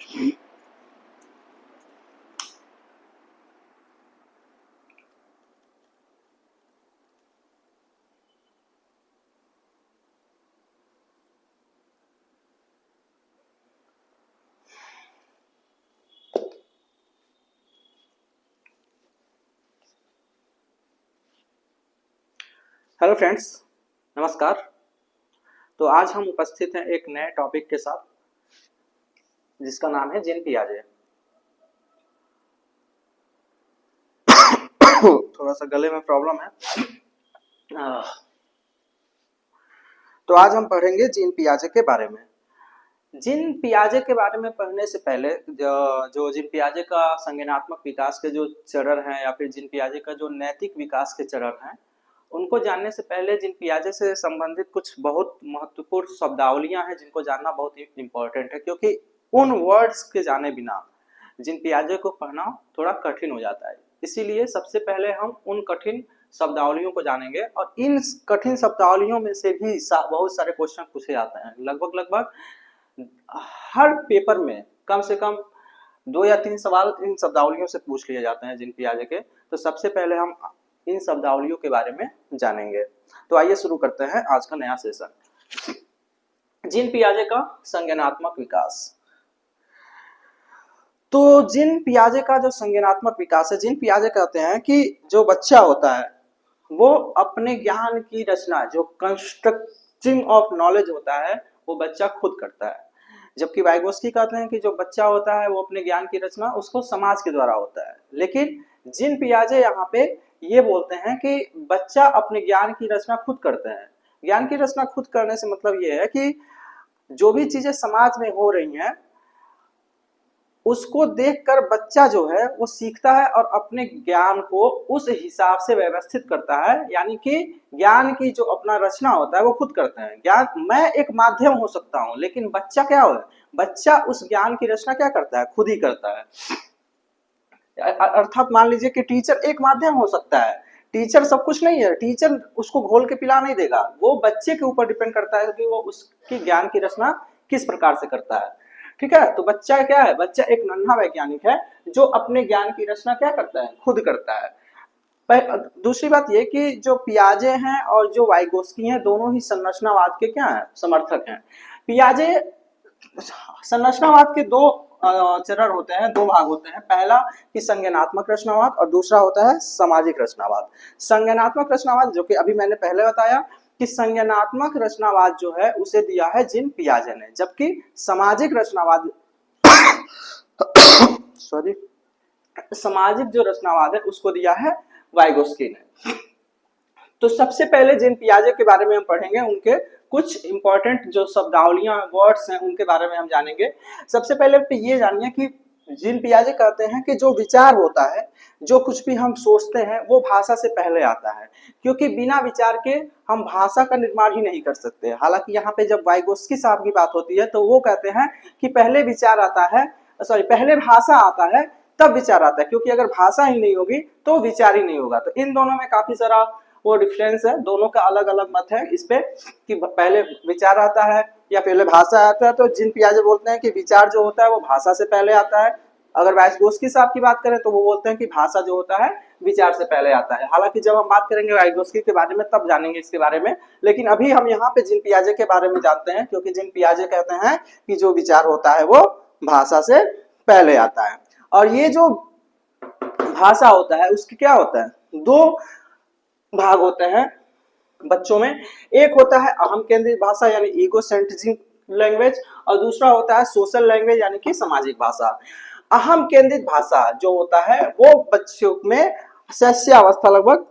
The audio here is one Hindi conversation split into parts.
हेलो फ्रेंड्स, नमस्कार। तो आज हम उपस्थित हैं एक नए टॉपिक के साथ जिसका नाम है जीन पियाजे। थोड़ा सा गले में प्रॉब्लम है। तो आज हम पढ़ेंगे जीन पियाजे के बारे में। जीन पियाजे के बारे में पढ़ने से पहले जो जीन पियाजे का संज्ञानात्मक विकास के जो चरण हैं या फिर जीन पियाजे का जो नैतिक विकास के चरण हैं, उनको जानने से पहले जीन पियाजे से संबंधित कुछ बहुत महत्वपूर्ण शब्दावलियां हैं जिनको जानना बहुत ही इम्पोर्टेंट है, क्योंकि उन वर्ड्स के जाने बिना जीन पियाजे को पढ़ना थोड़ा कठिन हो जाता है। इसीलिए सबसे पहले हम उन कठिन शब्दावलियों को जानेंगे और इन कठिन शब्दावलियों में से भी बहुत सारे क्वेश्चन पूछे जाते हैं। लगभग हर पेपर में कम से कम 2 या 3 सवाल इन शब्दावलियों से पूछ लिए जाते हैं जीन पियाजे के। तो सबसे पहले हम इन शब्दावलियों के बारे में जानेंगे। तो आइए शुरू करते हैं आज का नया सेशन। जीन पियाजे का संज्ञानात्मक विकास। तो जीन पियाजे का जो संज्ञानात्मक विकास है, जीन पियाजे कहते हैं कि जो बच्चा होता है वो अपने ज्ञान की रचना, जो कंस्ट्रक्टिंग ऑफ नॉलेज होता है, वो बच्चा खुद करता है। जबकि वाइगोस्की कहते हैं कि जो बच्चा होता है वो अपने ज्ञान की रचना उसको समाज के द्वारा होता है। लेकिन जीन पियाजे यहाँ पे ये बोलते हैं कि बच्चा अपने ज्ञान की रचना खुद करते हैं। ज्ञान की रचना खुद करने से मतलब ये है कि जो भी चीजें समाज में हो रही हैं उसको देखकर बच्चा जो है वो सीखता है और अपने ज्ञान को उस हिसाब से व्यवस्थित करता है। यानी कि ज्ञान की जो अपना रचना होता है वो खुद करते हैं। ज्ञान, मैं एक माध्यम हो सकता हूँ, लेकिन बच्चा क्या हो, बच्चा उस ज्ञान की रचना क्या करता है, खुद ही करता है। अर्थात मान लीजिए कि टीचर एक माध्यम हो सकता है, टीचर सब कुछ नहीं है, टीचर उसको घोल के पिला नहीं देगा। वो बच्चे के ऊपर डिपेंड करता है कि वो उसकी ज्ञान की रचना किस प्रकार से करता है। ठीक है, तो बच्चा क्या है, बच्चा एक नन्हा वैज्ञानिक है जो अपने ज्ञान की रचना क्या करता है, खुद करता है। दूसरी बात ये कि जो पियाजे हैं और जो वाइगोस्की हैं दोनों ही संरचनावाद के क्या है, समर्थक हैं। पियाजे संरचनावाद के दो चरण होते हैं, दो भाग होते हैं। पहला कि संज्ञानात्मक रचनावाद और दूसरा होता है सामाजिक रचनावाद। संज्ञानात्मक रचनावाद, जो कि अभी मैंने पहले बताया कि संज्ञानात्मक रचनावाद जो है उसे दिया है जीन पियाजे ने, जबकि सामाजिक रचनावाद सॉरी सामाजिक जो रचनावाद है उसको दिया है वाइगोस्की ने। तो सबसे पहले जीन पियाजे के बारे में हम पढ़ेंगे, उनके कुछ इंपॉर्टेंट जो शब्दावलियां वर्ड्स हैं उनके बारे में हम जानेंगे। सबसे पहले तो ये जानिए कि जीन पियाजे कहते हैं कि जो विचार होता है, जो कुछ भी हम सोचते हैं वो भाषा से पहले आता है, क्योंकि बिना विचार के हम भाषा का निर्माण ही नहीं कर सकते। हालांकि यहाँ पे जब वाइगोस्की साहब की बात होती है तो वो कहते हैं कि पहले विचार आता है, पहले भाषा आता है तब विचार आता है, क्योंकि अगर भाषा ही नहीं होगी तो विचार ही नहीं होगा। तो इन दोनों में काफी सारा वो डिफरेंस है, दोनों का अलग अलग मत है इस पे कि पहले विचार आता है या पहले भाषा आता है। तो जीन पियाजे बोलते हैं कि विचार जो होता है वो भाषा से पहले आता है। अगर वाइगोस्की साहब की बात करें तो वो बोलते हैं कि भाषा जो होता है विचार से पहले आता है। हालांकि जब हम बात करेंगे वाइगोस्की के बारे में तब जानेंगे इसके बारे में, लेकिन अभी हम यहाँ पे जीन पियाजे के बारे में जानते हैं, क्योंकि जीन पियाजे कहते हैं कि जो विचार होता है वो भाषा से पहले आता है। और ये जो भाषा होता है उसकी क्या होता है, दो भाग होते हैं बच्चों में। एक होता है अहम केंद्रित भाषा यानी ईगोसेंट्रिक लैंग्वेज, और दूसरा होता है सोशल लैंग्वेज यानी कि सामाजिक भाषा। अहम केंद्रित भाषा जो होता है वो बच्चों में शैशवावस्था लगभग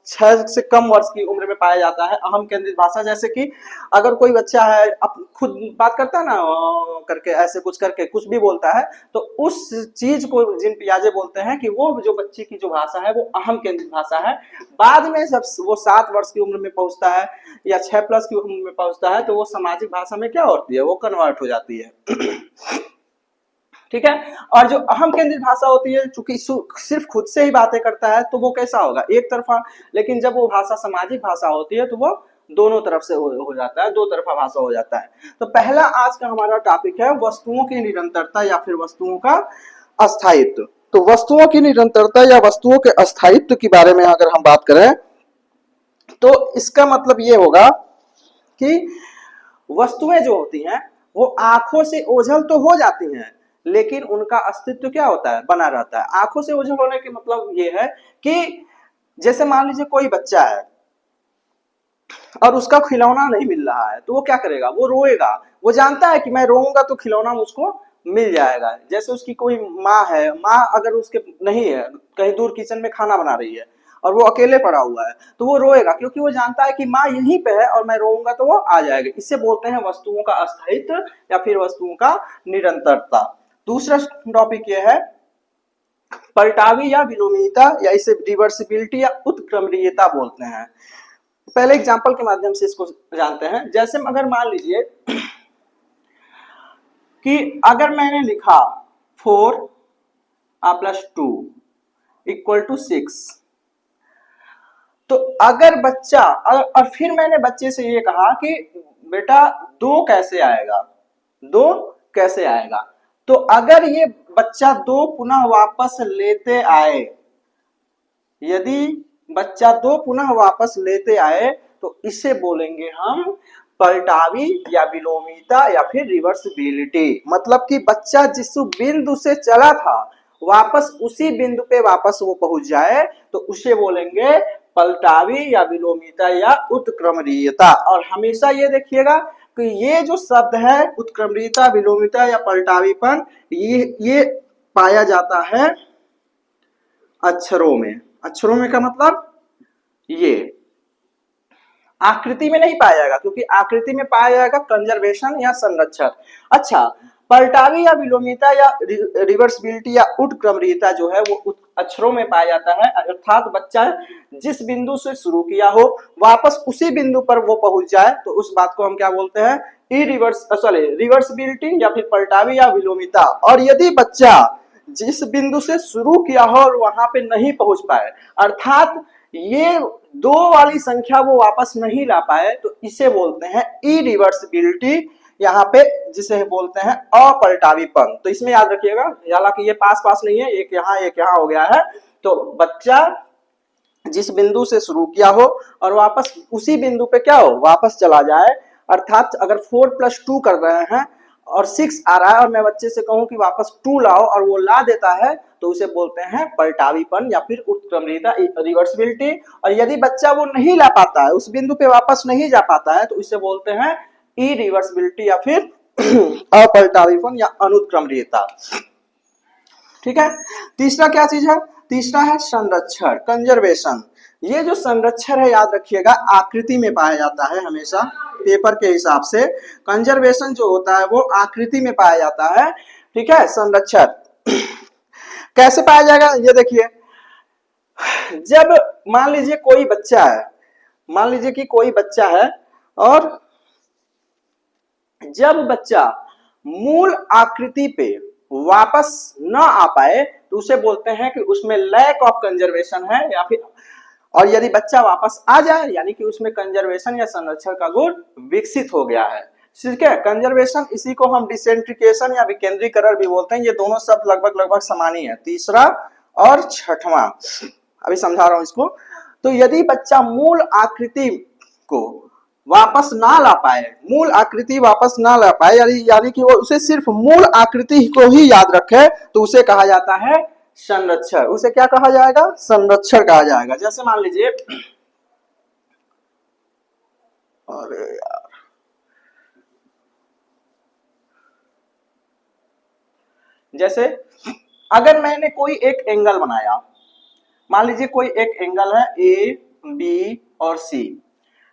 6 से कम वर्ष की उम्र में पाया जाता है। अहम केंद्रित भाषा जैसे कि अगर कोई बच्चा है अब खुद बात करता है ना करके, ऐसे कुछ करके कुछ भी बोलता है, तो उस चीज को जीन पियाजे बोलते हैं कि वो जो बच्चे की जो भाषा है वो अहम केंद्रित भाषा है। बाद में जब वो 7 वर्ष की उम्र में पहुंचता है या 6+ की उम्र में पहुंचता है तो वो सामाजिक भाषा में क्या होती है, वो कन्वर्ट हो जाती है। ठीक है, और जो अहम केंद्रित भाषा होती है, चूंकि सिर्फ खुद से ही बातें करता है तो वो कैसा होगा, एक तरफा। लेकिन जब वो भाषा सामाजिक भाषा होती है तो वो दोनों तरफ से हो जाता है, दो तरफा भाषा हो जाता है। तो पहला आज का हमारा टॉपिक है वस्तुओं की निरंतरता या फिर वस्तुओं का अस्थायित्व। तो वस्तुओं की निरंतरता या वस्तुओं के अस्थायित्व के बारे में अगर हम बात करें तो इसका मतलब ये होगा कि वस्तुएं जो होती हैं वो आंखों से ओझल तो हो जाती हैं, लेकिन उनका अस्तित्व क्या होता है, बना रहता है। आंखों से ओझल होने के मतलब ये है कि जैसे मान लीजिए कोई बच्चा है और उसका खिलौना नहीं मिल रहा है तो वो क्या करेगा, वो रोएगा। वो जानता है कि मैं रोऊंगा तो खिलौना मुझको मिल जाएगा। जैसे उसकी कोई माँ है, माँ अगर उसके नहीं है, कहीं दूर किचन में खाना बना रही है और वो अकेले पड़ा हुआ है तो वो रोएगा, क्योंकि वो जानता है कि माँ यहीं पे है और मैं रोऊंगा तो वो आ जाएगा। इसे बोलते हैं वस्तुओं का अस्थायित्व या फिर वस्तुओं का निरंतरता। दूसरा टॉपिक ये है पलटावी या विलोमीयता, या इसे रिवर्सिबिलिटी या उत्क्रमणीयता बोलते हैं। पहले एग्जांपल के माध्यम से इसको जानते हैं। जैसे अगर मान लीजिए कि अगर मैंने लिखा 4 + 2 = 6, तो अगर बच्चा और फिर मैंने बच्चे से ये कहा कि बेटा 2 कैसे आएगा, 2 कैसे आएगा, तो अगर ये बच्चा 2 पुनः वापस लेते आए, यदि बच्चा 2 पुनः वापस लेते आए तो इसे बोलेंगे हम पलटावी या विलोमीयता या फिर रिवर्सिबिलिटी। मतलब कि बच्चा जिस बिंदु से चला था वापस उसी बिंदु पे वापस वो पहुंच जाए तो उसे बोलेंगे पलटावी या विलोमीयता या उत्क्रमणीयता। और हमेशा ये देखिएगा कि ये जो शब्द है उत्क्रमणीयता, विलोमीयता या पलटावीपन, ये पाया जाता है अक्षरों में। अक्षरों में का मतलब ये आकृति में नहीं पाया जाएगा, क्योंकि आकृति में पाया जाएगा कंजर्वेशन या संरक्षण। अच्छा, पलटावी या विलोमीयता या रिवर्सिबिलिटी या उत्क्रमणीयता जो है वो अक्षरों में पाया जाता है, अर्थात बच्चा जिस बिंदु से शुरू किया हो वापस उसी बिंदु पर वो पहुंच जाए तो उस बात को हम क्या बोलते हैं, रिवर्सिबिलिटी या फिर पलटावी या विलोमीयता। और यदि बच्चा जिस बिंदु से शुरू किया हो और वहां पे नहीं पहुंच पाए, अर्थात ये 2 वाली संख्या वो वापस नहीं ला पाए, तो इसे बोलते हैं इरिवर्सिबिलिटी, यहाँ पे जिसे बोलते हैं अपलटावीपन। तो इसमें याद रखिएगा, हालांकि ये पास पास नहीं है, एक यहाँ हो गया है। तो बच्चा जिस बिंदु से शुरू किया हो और वापस उसी बिंदु पे क्या हो, वापस चला जाए। अर्थात अगर 4 + 2 कर रहे हैं और 6 आ रहा है और मैं बच्चे से कहूं कि वापस 2 लाओ और वो ला देता है तो उसे बोलते हैं पलटावीपन या फिर उत्क्रमणीयता, रिवर्सिबिलिटी। और यदि बच्चा वो नहीं ला पाता है, उस बिंदु पे वापस नहीं जा पाता है, तो इसे बोलते हैं इरिवर्सिबिलिटी या फिर अपलटावीपन या अनुत्क्रमणीयता। ठीक है। तीसरा क्या चीज है, तीसरा है संरक्षण, कंजर्वेशन। ये जो संरक्षण है याद रखिएगा आकृति में पाया जाता है हमेशा, पेपर के हिसाब से। कंजर्वेशन जो होता है वो आकृति में पाया जाता है। ठीक है। संरक्षण कैसे पाया जाएगा, ये देखिए, जब मान लीजिए कोई बच्चा है, मान लीजिए कि कोई बच्चा है और जब बच्चा मूल आकृति पे वापस न आ पाए तो उसे बोलते हैं कि उसमें लैक ऑफ कंजर्वेशन है, या फिर और यदि बच्चा वापस आ जाए यानी कि उसमें कंजर्वेशन या संरक्षण का गुण विकसित हो गया है। ठीक है। कंजर्वेशन, इसी को हम डिसेंट्रिकेशन या विकेंद्रीकरण भी बोलते हैं। ये दोनों शब्द लगभग समान ही है, तीसरा और छठवां। अभी समझा रहा हूं इसको। तो यदि बच्चा मूल आकृति को वापस ना ला पाए, मूल आकृति वापस ना ला पाए, यानी कि वो उसे सिर्फ मूल आकृति को ही याद रखे, तो उसे कहा जाता है संरक्षण। उसे क्या कहा जाएगा, संरक्षण कहा जाएगा। जैसे मान लीजिए, अरे यार, जैसे अगर मैंने कोई एक एंगल बनाया, मान लीजिए कोई एक एंगल है ए, बी और सी।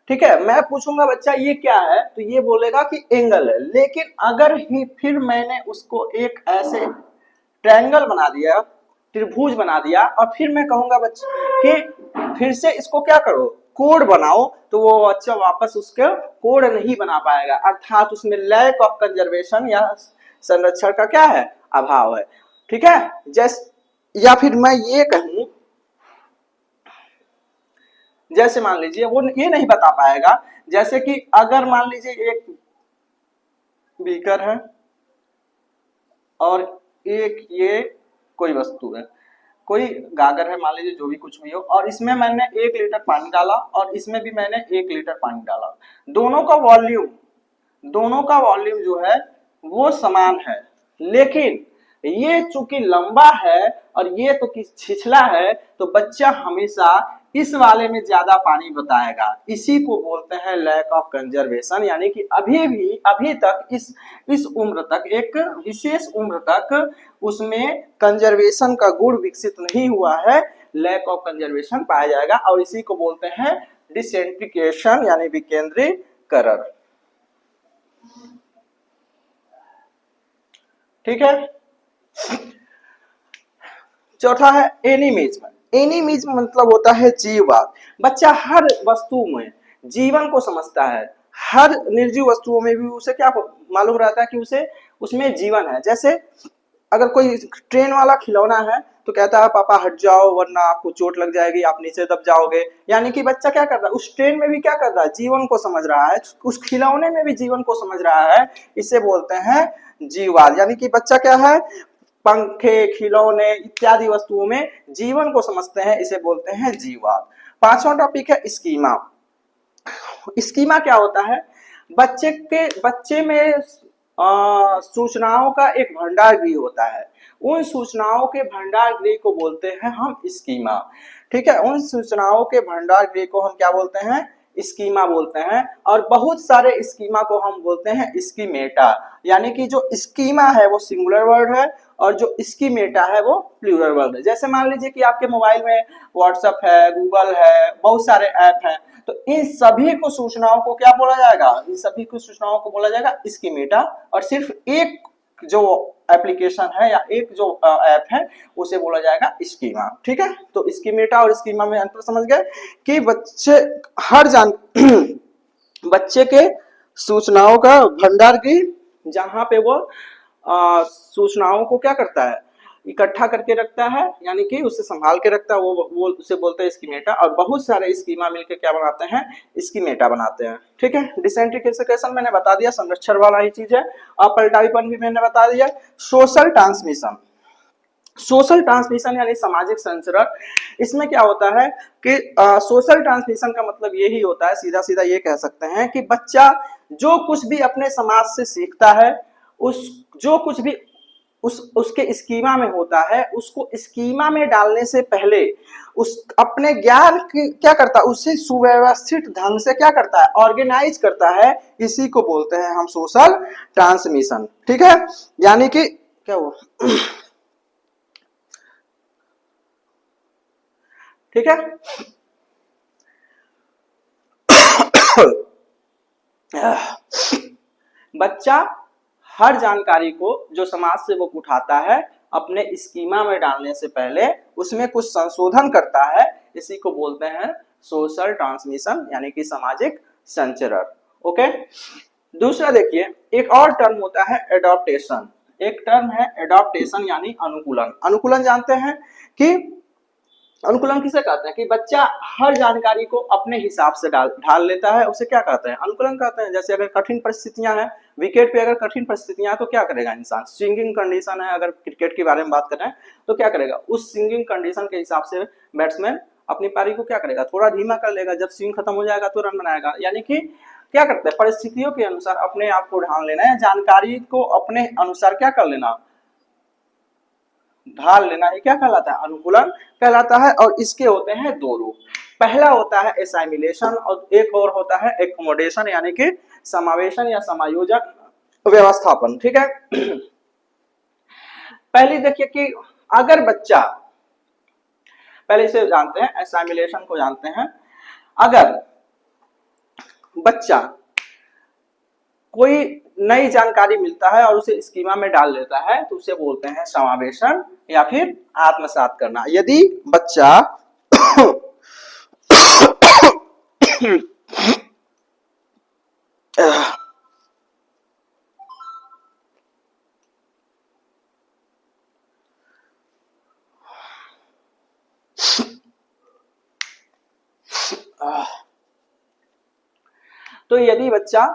ठीक है। मैं पूछूंगा बच्चा ये क्या है, तो ये बोलेगा कि एंगल है। लेकिन अगर ही फिर मैंने उसको एक ऐसे ट्रायंगल बना दिया, त्रिभुज बना दिया, और फिर मैं कहूंगा बच्चे कि फिर से इसको क्या करो, कोड बनाओ, तो वो बच्चा वापस उसके कोड नहीं बना पाएगा। अर्थात उसमें लैक ऑफ कंजर्वेशन या संरक्षण का क्या है, अभाव है। ठीक है। जैसे या फिर मैं ये कहूं जैसे मान लीजिए वो ये नहीं बता पाएगा, जैसे कि अगर मान लीजिए एक बीकर है और एक ये कोई वस्तु है, कोई गागर है मान लीजिए, जो भी कुछ भी हो, और इसमें मैंने 1 लीटर पानी डाला और इसमें भी मैंने 1 लीटर पानी डाला। दोनों का वॉल्यूम जो है वो समान है, लेकिन ये चूंकि लंबा है और ये तो छिछला है, तो बच्चा हमेशा इस वाले में ज्यादा पानी बताएगा। इसी को बोलते हैं लैक ऑफ कंजर्वेशन, यानी कि अभी तक इस उम्र तक, एक विशेष उम्र तक उसमें कंजर्वेशन का गुण विकसित नहीं हुआ है, लैक ऑफ कंजर्वेशन पाया जाएगा, और इसी को बोलते हैं डिसेंट्रिफिकेशन यानी विकेंद्रीकरण। ठीक है। चौथा है एनिमिज्म। एनिमिज्म मतलब होता है जीववाद। बच्चा हर वस्तु में जीवन को समझता है, हर निर्जीव वस्तुओं में भी उसे क्या मालूम रहता है कि उसे उसमें जीवन है। जैसे अगर कोई ट्रेन वाला खिलौना है तो कहता है पापा हट जाओ वरना आपको चोट लग जाएगी, आप नीचे दब जाओगे। यानी कि बच्चा क्या कर रहा है, उस ट्रेन में भी क्या कर रहा है, जीवन को समझ रहा है, उस खिलौने में भी जीवन को समझ रहा है। इसे बोलते हैं जीववाद। यानी कि बच्चा क्या है, पंखे, खिलौने इत्यादि वस्तुओं में जीवन को समझते हैं, इसे बोलते हैं जीववाद। पांचवा टॉपिक है स्कीमा। स्कीमा क्या होता है, बच्चे में सूचनाओं का एक भंडार गृह होता है, उन सूचनाओं के भंडार गृह को बोलते हैं हम स्कीमा। ठीक है, उन सूचनाओं के भंडार गृह को हम क्या बोलते हैं, स्कीमा बोलते हैं। और बहुत सारे स्कीमा को हम बोलते हैं स्कीमेटा। यानी कि जो स्कीमा है वो सिंगुलर वर्ड है और जो स्कीमेटा है वो प्लूरल वर्ड है। जैसे मान लीजिए कि आपके मोबाइल में व्हाट्सएप है, गूगल है, बहुत सारे ऐप हैं, तो इन सभी को सूचनाओं को क्या बोला जाएगा, इन सभी को सूचनाओं को बोला जाएगा स्कीमेटा। और सिर्फ एक जो एप्लीकेशन है या एक जो ऐप है उसे बोला जाएगा स्कीमा। ठीक है, तो स्कीमेटा और स्कीमा में अंतर समझ गए कि बच्चे के सूचनाओं का भंडार की, जहां पे वो सूचनाओं को क्या करता है, इकट्ठा करके रखता है, यानी कि उसे संभाल के रखता है, वो उसे बोलते हैं स्कीमेटा। और बहुत सारे स्कीमा मिलकर क्या बनाते हैं, स्कीमेटा बनाते हैं। ठीक है, डिसेंट्रिफिकेशन मैंने बता दिया, संरक्षण वाला ही चीज है। अपलटावीपन भी मैंने बता दिया। सोशल ट्रांसमिशन, सोशल ट्रांसमिशन यानी सामाजिक संचरण। इसमें क्या होता है कि सोशल ट्रांसमिशन का मतलब यही होता है, सीधा सीधा ये कह सकते हैं कि बच्चा जो कुछ भी अपने समाज से सीखता है, जो कुछ भी उसके स्कीमा में होता है, उसको स्कीमा में डालने से पहले उस अपने ज्ञान क्या करता है, उसे सुव्यवस्थित ढंग से क्या करता है, ऑर्गेनाइज करता है। इसी को बोलते हैं हम सोशल ट्रांसमिशन। ठीक है, यानी कि क्या हुआ ठीक है। बच्चा हर जानकारी को जो समाज से वो उठाता है, अपने स्कीमा में डालने से पहले उसमें कुछ संशोधन करता है। इसी को बोलते हैं सोशल ट्रांसमिशन यानी कि सामाजिक संचरण। ओके, दूसरा देखिए, एक और टर्म होता है एडॉप्टेशन। एक टर्म है एडॉप्टेशन यानी अनुकूलन। अनुकूलन जानते हैं कि अनुकूलन किसे कहते हैं, कि बच्चा हर जानकारी को अपने हिसाब से ढाल लेता है, उसे क्या कहते हैं, अनुकूलन कहते हैं। जैसे अगर कठिन परिस्थितियां हैं, विकेट पे अगर कठिन परिस्थितियां हैं तो क्या करेगा इंसान, स्विंगिंग कंडीशन है, अगर क्रिकेट के बारे में बात करें तो क्या करेगा, उस स्विंगिंग कंडीशन के हिसाब से बैट्समैन अपनी पारी को क्या करेगा, थोड़ा धीमा कर लेगा, जब स्विंग खत्म हो जाएगा तो रन बनाएगा। यानी कि क्या करते हैं, परिस्थितियों के अनुसार अपने आप को ढाल लेना है, जानकारी को अपने अनुसार क्या कर लेना, ढाल लेना ही क्या कहलाता है, अनुकूलन कहलाता है। और इसके होते हैं दो रूप। पहला होता है एसाइमिलेशन और एक और होता है एकोमोडेशन यानी कि समावेशन या समायोजन व्यवस्थापन। ठीक है, पहले देखिए कि अगर बच्चा, पहले इसे जानते हैं, एसाइमिलेशन को जानते हैं। अगर बच्चा कोई नई जानकारी मिलता है और उसे स्कीमा में डाल लेता है तो उसे बोलते हैं समावेशन या फिर आत्मसात करना। यदि बच्चा तो यदि बच्चा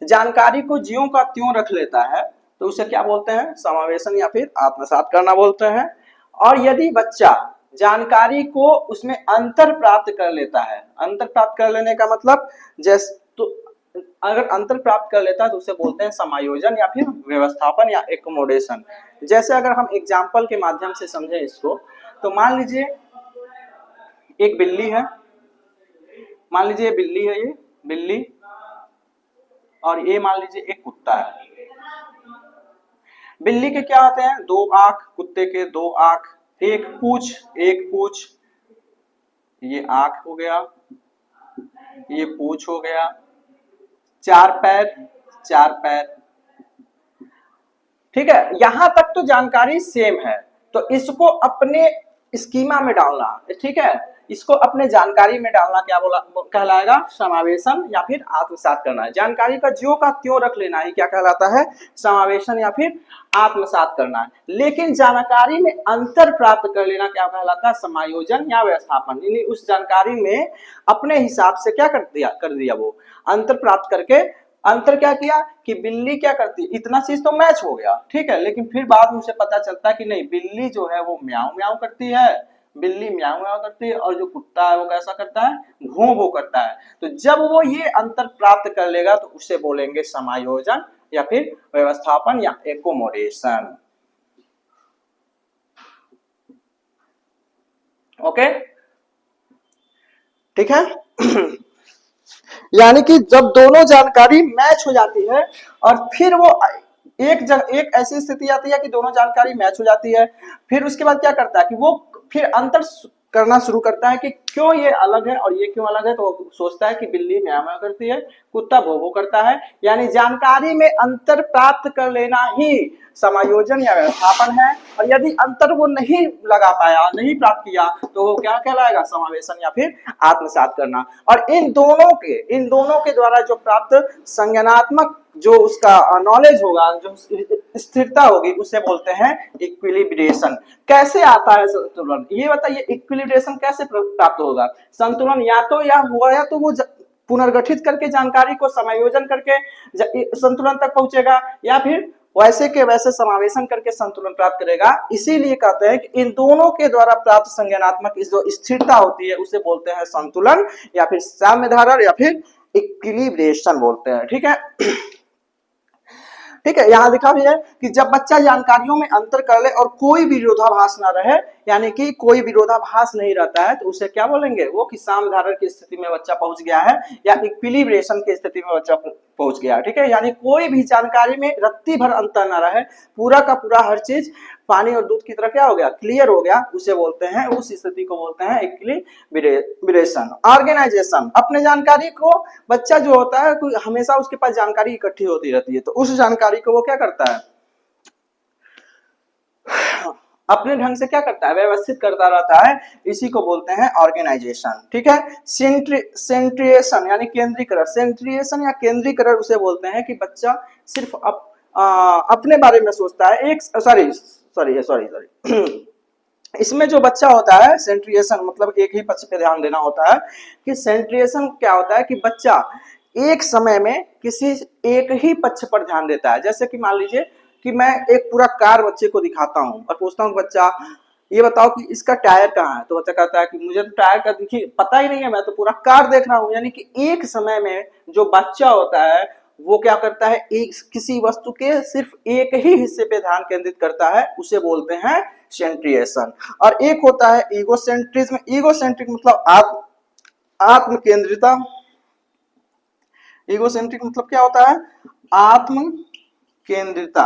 जानकारी को ज्यों का त्यों रख लेता है तो उसे क्या बोलते हैं, समावेशन या फिर आत्मसात करना बोलते हैं। और यदि बच्चा जानकारी को उसमें अंतर प्राप्त कर लेता है, अंतर प्राप्त कर लेने का मतलब जैसे तो अगर अंतर प्राप्त कर लेता है तो उसे बोलते हैं समायोजन या फिर व्यवस्थापन या एकोमोडेशन। जैसे अगर हम एग्जाम्पल के माध्यम से समझें इसको, तो मान लीजिए एक बिल्ली है, मान लीजिए बिल्ली है, ये बिल्ली, और ये मान लीजिए एक कुत्ता है। बिल्ली के क्या होते हैं, 2 आंख, कुत्ते के 2 आंख, एक पूछ, ये आंख हो गया, ये पूछ हो गया, 4 पैर, 4 पैर। ठीक है, यहां तक तो जानकारी सेम है। तो इसको अपने स्कीमा में डालना, ठीक है, इसको अपने जानकारी में डालना क्या बोला कहलाएगा, समावेशन या फिर आत्मसात करना है। जानकारी का ज्यों का त्यों रख लेना ही क्या कहलाता है, समावेशन या फिर आत्मसात करना है। लेकिन जानकारी में अंतर प्राप्त कर लेना क्या कहलाता है, समायोजन या व्यवस्थापन। यानी उस जानकारी में अपने हिसाब से क्या कर दिया वो अंतर प्राप्त करके। अंतर क्या किया कि बिल्ली क्या करती है, इतना चीज तो मैच हो गया, ठीक है, लेकिन फिर बाद में उसे पता चलता है कि नहीं, बिल्ली जो है वो म्याऊं म्याऊं करती है, बिल्ली म्याऊं म्याऊं करती है, और जो कुत्ता है वो कैसा करता है, भों भों करता है। तो जब वो ये अंतर प्राप्त कर लेगा तो उसे बोलेंगे समायोजन या फिर व्यवस्थापन या एकोमोडेशन। ओके, ठीक है। यानी कि जब दोनों जानकारी मैच हो जाती है और फिर वो एक ऐसी स्थिति आती है कि दोनों जानकारी मैच हो जाती है, फिर उसके बाद क्या करता है कि वो फिर अंतर करना शुरू करता है कि क्यों ये अलग है और ये क्यों अलग है। तो वो सोचता है कि बिल्ली म्याऊं म्याऊं करती है, कुत्ता भौ भौ करता है। यानी जानकारी में अंतर प्राप्त कर लेना ही समायोजन या व्यवस्थापन है। और यदि अंतर वो नहीं लगा पाया, नहीं प्राप्त किया, तो वो क्या कहलाएगा, समावेशन या फिर आत्मसात करना। और इन दोनों के द्वारा जो प्राप्त संज्ञानात्मक जो उसका नॉलेज होगा, जो स्थिरता होगी, उसे बोलते हैं इक्विलिब्रेशन। कैसे आता है संतुलन, ये बताइए, इक्विलिब्रेशन कैसे प्राप्त होगा। संतुलन या तो वो पुनर्गठित करके जानकारी को समायोजन करके संतुलन तक पहुंचेगा, या फिर वैसे के वैसे समावेशन करके संतुलन प्राप्त करेगा। इसीलिए कहते हैं कि इन दोनों के द्वारा प्राप्त संज्ञानात्मक जो स्थिरता होती है उसे बोलते हैं संतुलन या फिर साम्य धारण या फिर इक्विलिब्रेशन बोलते हैं। ठीक है, ठीक है, यहाँ लिखा भी है कि जब बच्चा जानकारियों में अंतर कर ले और कोई विरोधाभास ना रहे, यानी कि कोई विरोधाभास नहीं रहता है, तो उसे क्या बोलेंगे, वो कि साम्य धारण की स्थिति में बच्चा पहुंच गया है या इक्विलिब्रेशन की स्थिति में बच्चा पहुंच गया। ठीक है, यानी कोई भी जानकारी में रत्ती भर अंतर ना रहे, पूरा का पूरा हर चीज पानी और दूध की तरह क्या हो गया, क्लियर हो गया, उसे बोलते हैं, उस स्थिति को बोलते हैं इक्विलिब्रेशन। ऑर्गेनाइजेशन, अपने जानकारी को बच्चा जो होता है हमेशा उसके पास जानकारी इकट्ठी होती रहती है, तो उस जानकारी को वो क्या करता है, अपने ढंग से क्या करता है, व्यवस्थित करता रहता है, इसी को बोलते हैं ऑर्गेनाइजेशन। ठीक है, सेंट्रिएशन यानी केंद्रीकरण, सेंट्रिएशन या केंद्रीकरण उसे बोलते हैं कि बच्चा सिर्फ अपने बारे में सोचता है। एक सॉरी इसमें जो बच्चा होता है, सेंट्रिएशन मतलब एक ही पक्ष पे ध्यान देना होता है। कि सेंट्रिएशन क्या होता है कि बच्चा एक समय में किसी एक ही पक्ष पर ध्यान देता है। जैसे कि मान लीजिए कि मैं एक पूरा कार बच्चे को दिखाता हूँ और पूछता हूँ, बच्चा ये बताओ कि इसका टायर कहाँ है, तो बच्चा कहता है कि मुझे तो टायर का देखिए पता ही नहीं है, मैं तो पूरा कार देख रहा हूँ। यानी कि एक समय में जो बच्चा होता है वो क्या करता है, एक किसी वस्तु के सिर्फ एक ही हिस्से पे ध्यान केंद्रित करता है, उसे बोलते हैं सेंट्रिएशन। और एक होता है ईगोसेंट्रिज्म। ईगोसेंट्रिक मतलब आत्म केंद्रिता। ईगोसेंट्रिक मतलब क्या होता है, आत्म केंद्रिता।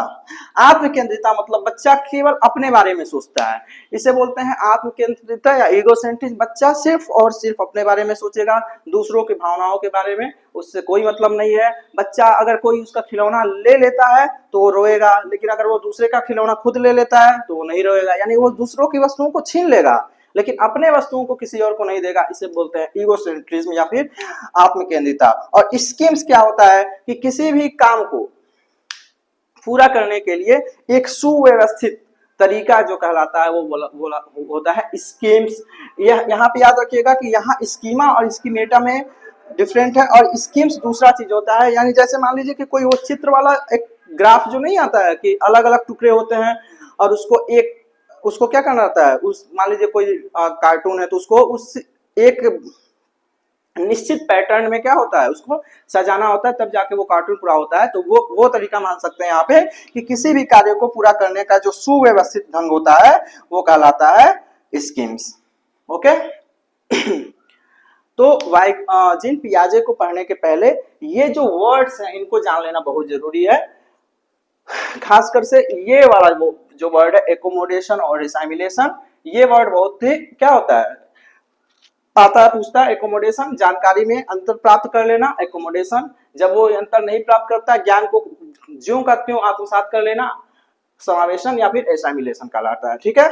आत्म केंद्रिता मतलब बच्चा केवल अपने बारे में सोचता है, इसे बोलते हैं आत्म केंद्रिता या ईगोसेंट्रिक। बच्चा सिर्फ और सिर्फ अपने बारे में सोचेगा, दूसरों की भावनाओं के बारे में उससे कोई मतलब नहीं है। बच्चा अगर कोई उसका खिलौना ले लेता है तो वो रोएगा, लेकिन अगर वो दूसरे का खिलौना खुद ले लेता है तो वो नहीं रोएगा। यानी वो दूसरों की वस्तुओं को छीन लेगा लेकिन अपने वस्तुओं को किसी और को नहीं देगा, इसे बोलते हैं ईगोसेंट्रिज्म या फिर आत्म केंद्रिता। और स्कीम्स क्या होता है कि किसी भी काम को पूरा करने के लिए एक सुव्यवस्थित तरीका जो कहलाता है वो होता है स्कीम्स। यहाँ पे याद रखिएगा कि यहाँ स्कीमा और स्कीमेटा में डिफरेंट है। और स्कीम्स दूसरा चीज होता है, यानी जैसे मान लीजिए कि कोई वो चित्र वाला एक ग्राफ जो नहीं आता है कि अलग अलग टुकड़े होते हैं और उसको क्या करना रहता है, उस मान लीजिए कोई कार्टून है तो उसको उस एक निश्चित पैटर्न में क्या होता है उसको सजाना होता है, तब जाके वो कार्टून पूरा होता है। तो वो तरीका मान सकते हैं यहाँ पे कि किसी भी कार्य को पूरा करने का जो सुव्यवस्थित ढंग होता है वो कहलाता है स्कीम्स। ओके। तो जीन पियाजे को पढ़ने के पहले ये जो वर्ड्स हैं इनको जान लेना बहुत जरूरी है। खासकर से ये वाला वो जो वर्ड है एकोमोडेशन और एसाइमिलेशन, ये वर्ड बहुत ही क्या होता है आता है, पूछता है। एकोमोडेशन जानकारी में अंतर प्राप्त कर लेना, एकोमोडेशन जब वो अंतर नहीं प्राप्त करता ज्ञान को ज्यों का त्यों आत्मसात कर लेना, समावेशन या फिर एसाइमिलेशन कहलाता है। ठीक है।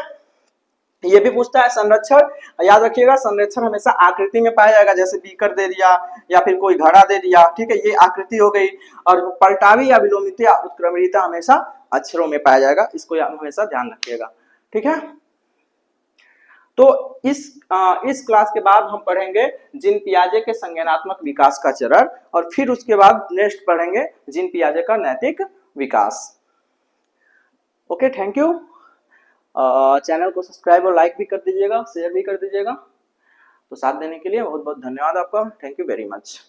ये भी पूछता है संरक्षण, याद रखिएगा संरक्षण हमेशा आकृति में पाया जाएगा, जैसे बीकर दे दिया या फिर कोई घड़ा दे दिया, ठीक है, ये आकृति हो गई। और पलटावी या विलोमित या उत्क्रमणिता हमेशा अक्षरों में पाया जाएगा, इसको हमेशा ध्यान रखिएगा। ठीक है। तो इस क्लास के बाद हम पढ़ेंगे जीन पियाजे के संज्ञानात्मक विकास का चरण, और फिर उसके बाद नेक्स्ट पढ़ेंगे जीन पियाजे का नैतिक विकास। Okay, thank you. चैनल को सब्सक्राइब और लाइक भी कर दीजिएगा, शेयर भी कर दीजिएगा। तो साथ देने के लिए बहुत बहुत धन्यवाद आपका। Thank you very much.